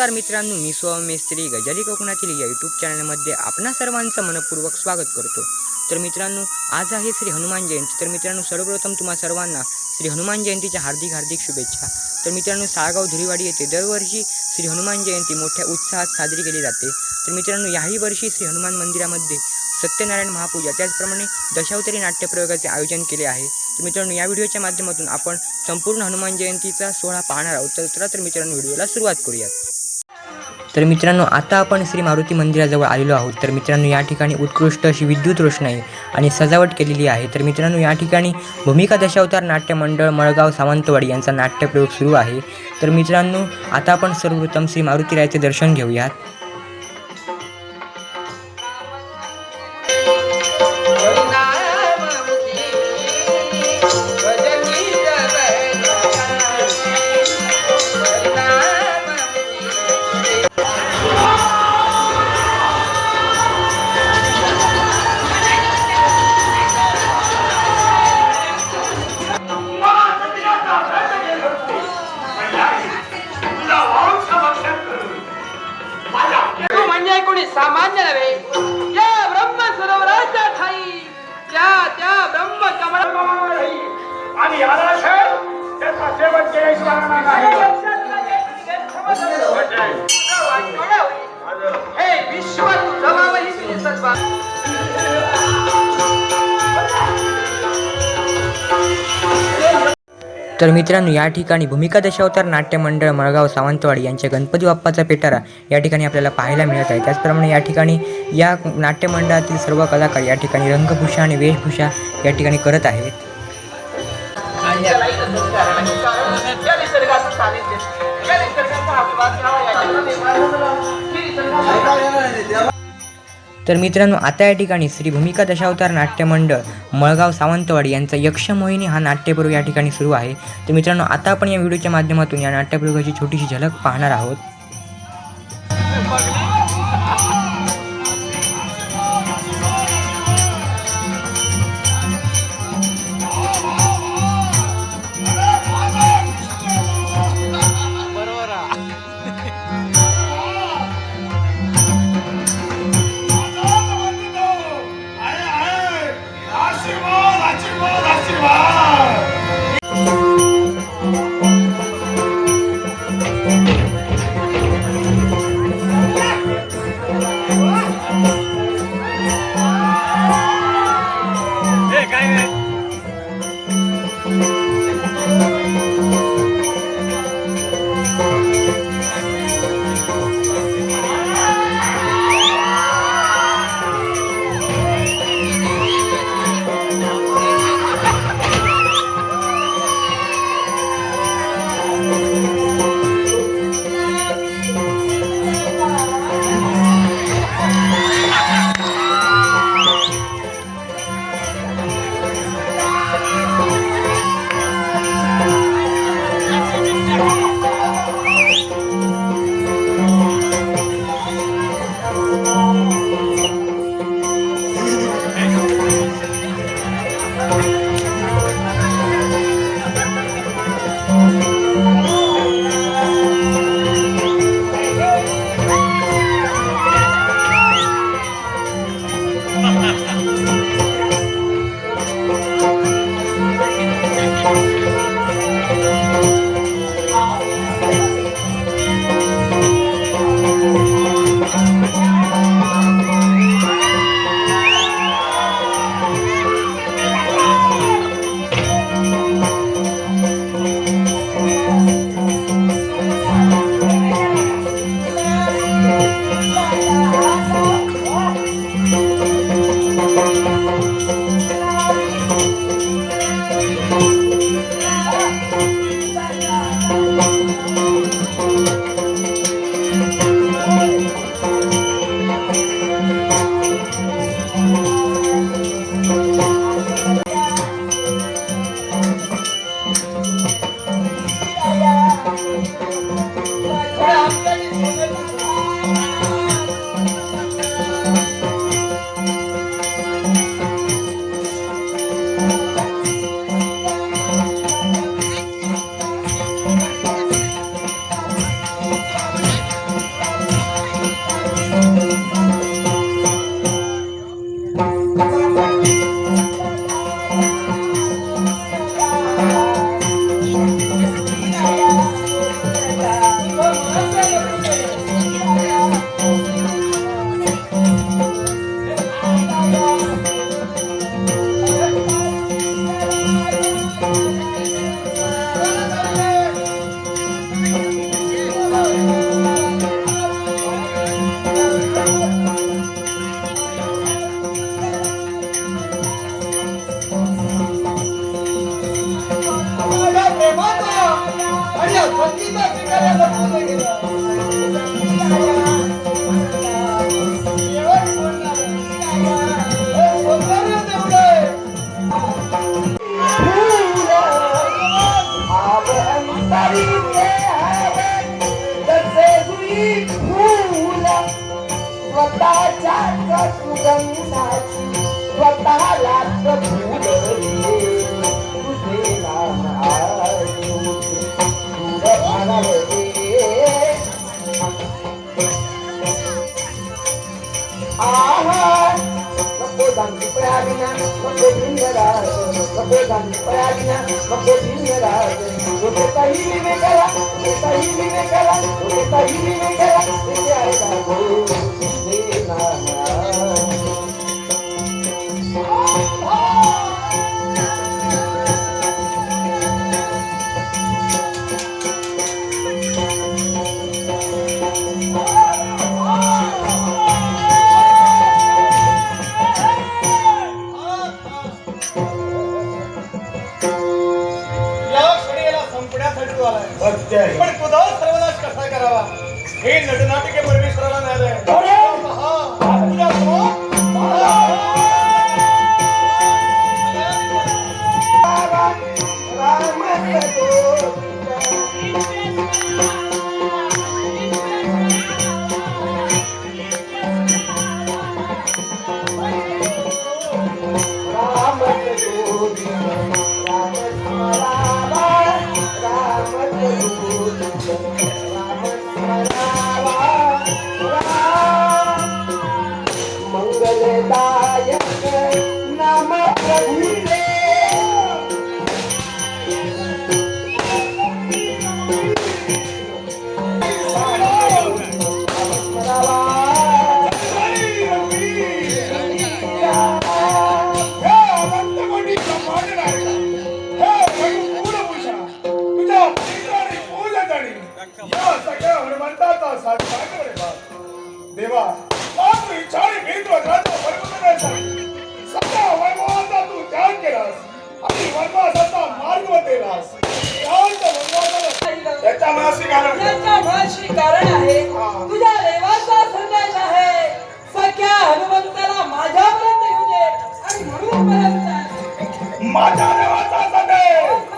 नमस्कार मित्रांनो, मी मेस्त्री गजाली कोकणातील या यूट्यूब चॅनलमध्ये आपणा सर्वांचं मनपूर्वक स्वागत करतो। तर मित्रांनो, आज आहे श्री हनुमान जयंती। तर मित्रांनो, सर्वप्रथम तुम्हा सर्वांना श्री हनुमान जयंतीच्या हार्दिक शुभेच्छा। तर मित्रांनो, साळगाव धुळीवाडी येथे दरवर्षी श्री हनुमान जयंती मोठ्या उत्साहात साजरी केली जाते। तर मित्रांनो, याही वर्षी श्री हनुमान मंदिरामध्ये सत्यनारायण महापूजा त्याचप्रमाणे दशावतारी नाट्यप्रयोगाचे आयोजन केले आहे। तर मित्रांनो, या व्हिडिओच्या माध्यमातून आपण संपूर्ण हनुमान जयंतीचा सोहळा पाहणार आहोत। तर मित्रांनो, व्हिडिओला सुरुवात करूयात। तर मित्रांनो, आता आपण श्री मारुती मंदिराजवळ आलेलो आहोत। तर मित्रांनो, या ठिकाणी उत्कृष्ट अशी विद्युत रोषणाई आणि सजावट केलेली आहे। तर मित्रांनो, या ठिकाणी भूमिका दशावतार नाट्य मंडळ मळगाव सावंतवाडी यांचा नाट्यप्रयोग सुरू आहे। तर मित्रांनो, आता आपण सर्वप्रथम श्री मारुतीरायाचे दर्शन घेऊयात। सामान्य नव्हे, या ब्रह्म सरोवराच्या ठाई त्या ब्रह्म कमळ आणि याला त्याचा सेवन केल्याशिवाय हे विश्व जमावही तुझे सद्वा। तर मित्रांनो, या ठिकाणी भूमिका दशावतार नाट्य मंडळ मळगाव सावंतवाडी यांच्या गणपती बाप्पाचा पेटारा या ठिकाणी आपल्याला पाहायला मिळत आहे। त्याचप्रमाणे या ठिकाणी या नाट्य मंडळातील सर्व कलाकार या ठिकाणी रंगभूषा आणि वेशभूषा या ठिकाणी करत आहेत। तर मित्रांनो, आता या ठिकाणी श्री भूमिका दशावतार नाट्य मंडळ मळगाव सावंतवाडी यांचा यक्षमोहिनी हा नाट्यप्रयोग या ठिकाणी सुरू आहे। तर मित्रांनो, आता आपण या व्हिडिओच्या माध्यमातून या नाट्यप्रयोगाची छोटीशी झलक पाहणार आहोत। नको दांडी पळाविना नको भिंगराज नको दांडी पळाविना नको भिंगराज नको काही विवेकाला नको काही विवेकाला नको काही विवेकाला ते आहे गो पण तुझा सर्वनाश कसा करावा हे नटनाटिके परमेश्वराला मिळालंय तुझ्या मंगलदायक नाम प्रभुले देवा तू इच्छाने भेदवत्राचा परमपदासाठी सगळ्या वैभवाचा तू त्याग केलास आणि वनवासाचा मार्ग बदललास शांत वनवासाला त्याच्या मनाशी कारण त्याच्या मनाशी कारण आहे तुझ्या देवाचा संदेश आहे सख्या हनुमंताला माझ्यापर्यंत येऊ दे आणि म्हणून पर्यंत माझ्या देवाचा संदेश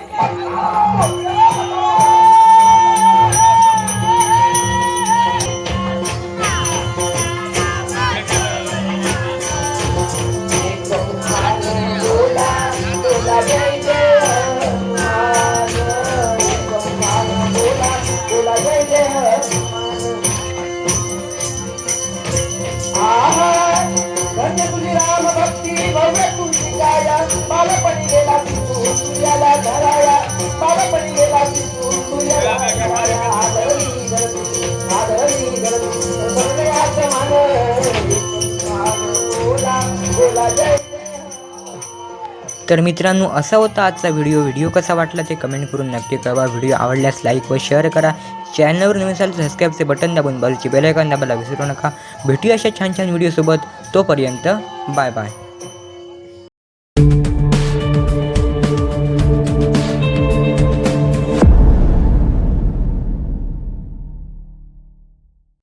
राम भक्ती भव्य तुझी गाया बालपणी गेला तू तुझ्याला धराया बालपणी गेला तू तुझ्याला धराया आदरणी बोला बोला जय तर मित्रांनो असा होता आजचा व्हिडिओ कसा वाटला ते कमेंट करून नक्की कळवा. व्हिडिओ आवडल्यास लाईक व शेअर करा. चॅनलवर नवीन असाल तर सबस्क्राईबचे बटन दाबून बाजूची बेल आयकॉन दाबायला विसरू नका. भेटूया अशा छान छान व्हिडिओसोबत. तोपर्यंत बाय बाय.